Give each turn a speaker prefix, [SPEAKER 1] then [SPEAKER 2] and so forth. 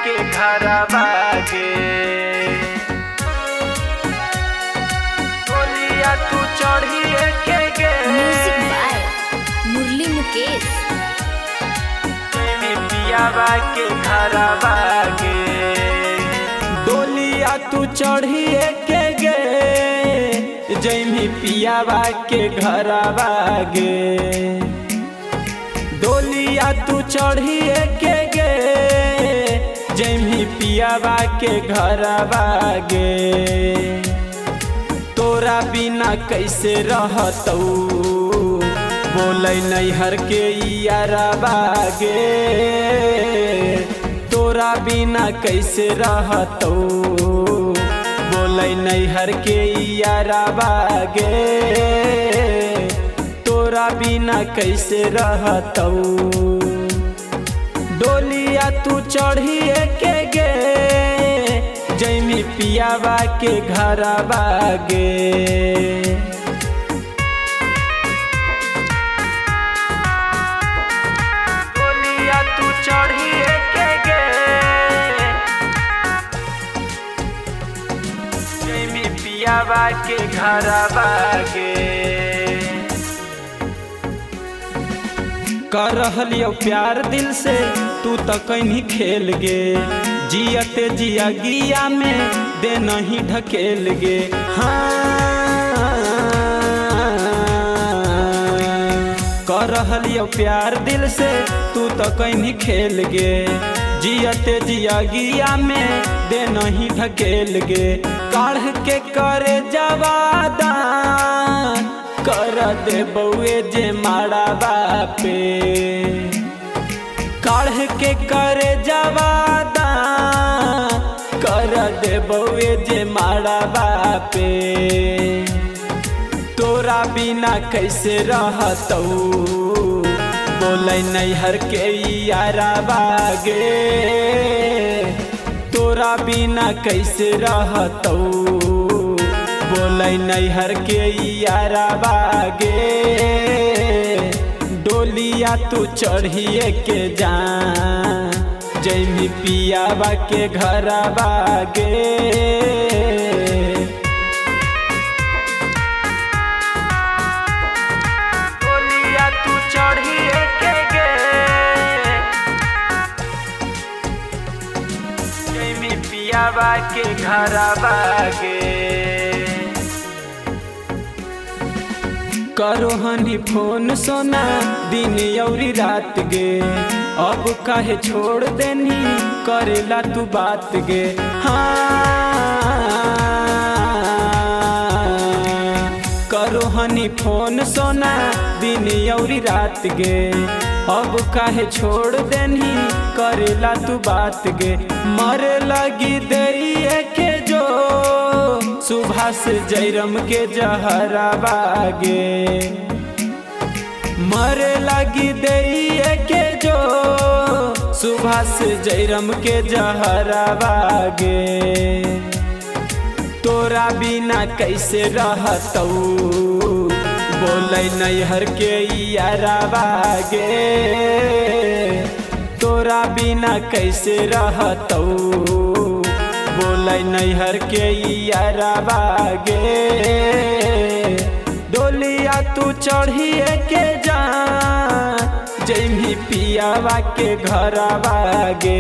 [SPEAKER 1] के घर बागे डोलिया तू चढ़िए के गे।
[SPEAKER 2] म्यूजिक बाय मुरली मुकेश।
[SPEAKER 1] पियावा के घर बागे डोलिया तू चढ़िए के गे जैमी पियावा के घर बागे डोलिया तू चढ़िए के गे जैमी पियावा के घर बागे तोरा बिना कैसे रहतौ बोलै नैहर के यारा बागे तोरा बिना कैसे रहतौ बोलै नैहर के यारा बागे तोरा बिना कैसे रहतौ डोलिया तू चढ़िए के गे जैमी पियावा के घर बागे। डोलिया तू चढ़िए के गे जैमी पियावा के घर बागे कर रहलियो प्यार दिल से तू तो कहीं खेल गे जियते जिया गिया में दे नहीं ढकेल गे। हाँ कर रहलियो प्यार दिल से तू तो कहीं खेल गे जियते जिया गिया में दे नहीं ढकेल गे काढ़ के करे जवादान कर दे बउए जे मारा बापे काढ़ के करे जवादा कर दे बउए जे मारा बापे तोरा बिना कैसे रहतौ बोलै नैहर के यारा बागे तोरा बिना कैसे रहतौ बोलै नैहर के यारा बागे डोलिया तू चढ़िए के जा जैमी पियावा के घर बागे। डोलिया तू चढ़िए के गे जैमी पियावा के घर बागे करो हनी फोन सोना दिन औरी रात गे अब काहे छोड़ देनी करेला तू बात गे। हाँ करो हनी फोन सोना दिन औरी रात गे अब काहे छोड़ देनी करेला तू बात गे मरे लगी दरिए के जो सुभाष जयराम के जहरा बागे मरे लगी दरिए के जो सुभाष जयराम के जहरा बागे तोरा बिना कैसे रहतौ बोलै नैहर के यारा बागे तोरा बिना कैसे रहतौ बोलै नैहर के यारा बागे डोलिया तू चढ़िए के जा जैमी पियावा के घर बागे।